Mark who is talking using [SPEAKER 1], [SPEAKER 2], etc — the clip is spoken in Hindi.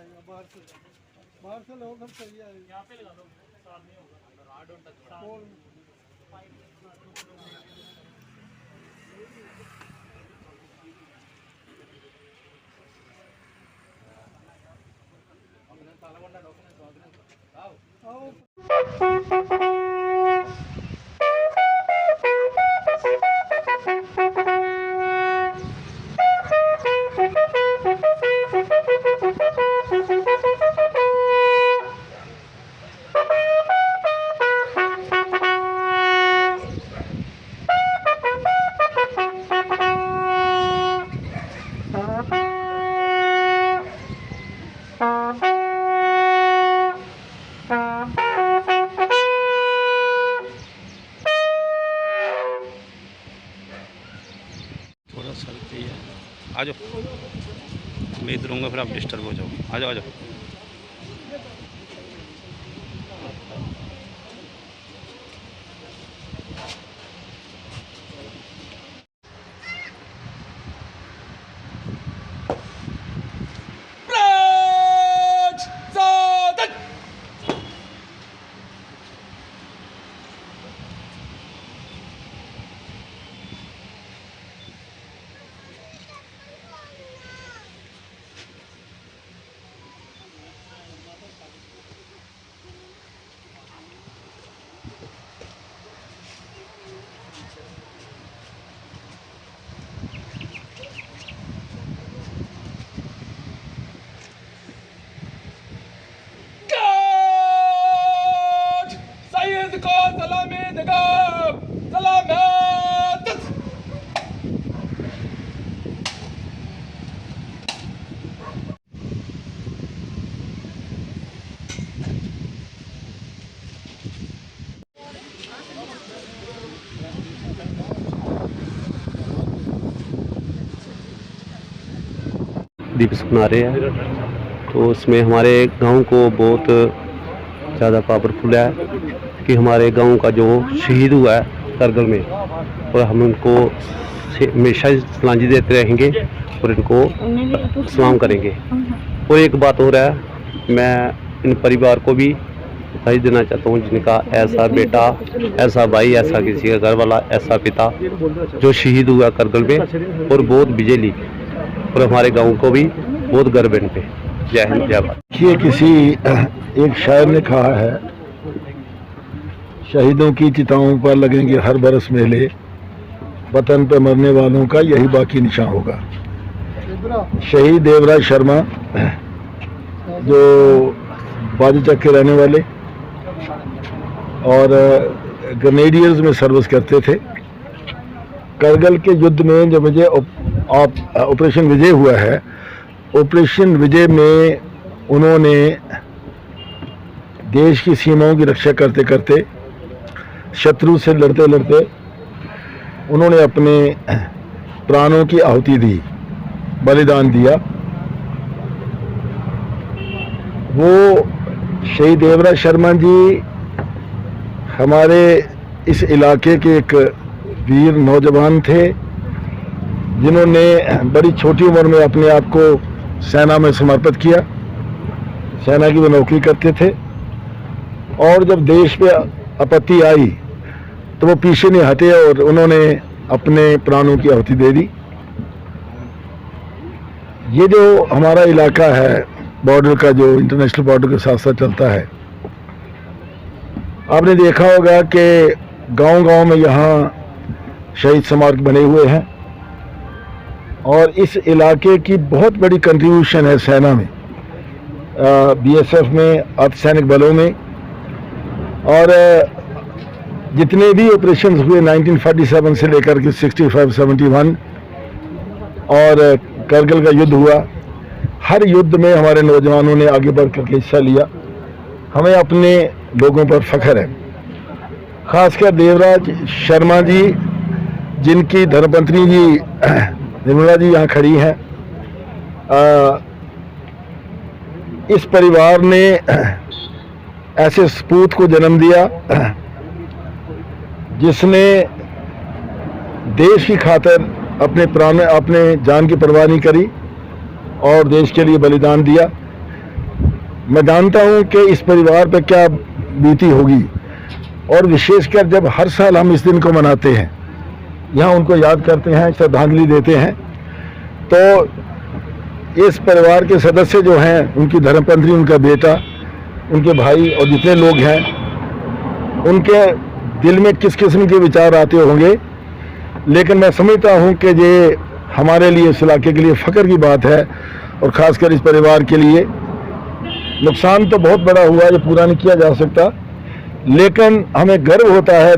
[SPEAKER 1] आएगा, बाहर से लो सब सही आएगा।
[SPEAKER 2] यहाँ पे लगा दो, साफ नहीं होगा।
[SPEAKER 3] थोड़ा सा है, आ जाओ। मैं इधर रहूँगा, फिर आप डिस्टर्ब हो जाओ। आ जाओ, आ जाओ। दिवस मना रहे हैं, तो उसमें हमारे गांव को बहुत ज़्यादा पावरफुल है कि हमारे गांव का जो शहीद हुआ है करगिल में, और हम उनको हमेशा सलांजी देते रहेंगे और इनको सलाम करेंगे। और एक बात हो रहा है, मैं इन परिवार को भी बधाई देना चाहता हूँ, जिनका ऐसा बेटा, ऐसा भाई, ऐसा किसी का घर वाला, ऐसा पिता जो शहीद हुआ करगिल में, और बहुत विजय ली, और हमारे गांव को भी बहुत गर्व है इन पे। जय हिंद, जय भारत।
[SPEAKER 4] ये किसी एक शायर ने कहा है, शहीदों की चिताओं पर लगेंगे हर बरस मेले, वतन पे मरने वालों का यही बाकी निशान होगा। शहीद देवराज शर्मा जो बाजूचक के रहने वाले और ग्रेनेडियर्स में सर्विस करते थे, करगिल के युद्ध में जब विजय ऑपरेशन विजय हुआ है, ऑपरेशन विजय में उन्होंने देश की सीमाओं की रक्षा करते करते, शत्रु से लड़ते लड़ते उन्होंने अपने प्राणों की आहुति दी, बलिदान दिया। वो शहीद देवराज शर्मा जी हमारे इस इलाके के एक वीर नौजवान थे, जिन्होंने बड़ी छोटी उम्र में अपने आप को सेना में समर्पित किया। सेना की वो नौकरी करते थे, और जब देश पे आपत्ति आई तो वो पीछे नहीं हटे और उन्होंने अपने प्राणों की आहुति दे दी। ये जो हमारा इलाका है बॉर्डर का, जो इंटरनेशनल बॉर्डर के साथ साथ चलता है, आपने देखा होगा कि गांव-गांव में यहाँ शहीद स्मारक बने हुए हैं, और इस इलाके की बहुत बड़ी कंट्रीब्यूशन है सेना में, बीएसएफ में, अर्धसैनिक बलों में। और जितने भी ऑपरेशन हुए 1947 से लेकर के 65-71 और करगिल का युद्ध हुआ, हर युद्ध में हमारे नौजवानों ने आगे बढ़ करके हिस्सा लिया। हमें अपने लोगों पर फख्र है, खासकर देवराज शर्मा जी, जिनकी धर्मपत्नी जी निर्मला जी यहाँ खड़ी हैं। इस परिवार ने ऐसे सपूत को जन्म दिया जिसने देश की खातिर अपने जान की परवाह नहीं करी और देश के लिए बलिदान दिया। मैं जानता हूं कि इस परिवार पे क्या बीती होगी, और विशेषकर जब हर साल हम इस दिन को मनाते हैं, यहाँ उनको याद करते हैं, श्रद्धांजलि देते हैं, तो इस परिवार के सदस्य जो हैं, उनकी धर्मपत्नी, उनका बेटा, उनके भाई और जितने लोग हैं, उनके दिल में किस किस्म के विचार आते होंगे। लेकिन मैं समझता हूं कि ये हमारे लिए, इस इलाके के लिए फ़ख्र की बात है, और ख़ासकर इस परिवार के लिए। नुकसान तो बहुत बड़ा हुआ, ये पूरा नहीं किया जा सकता, लेकिन हमें गर्व होता है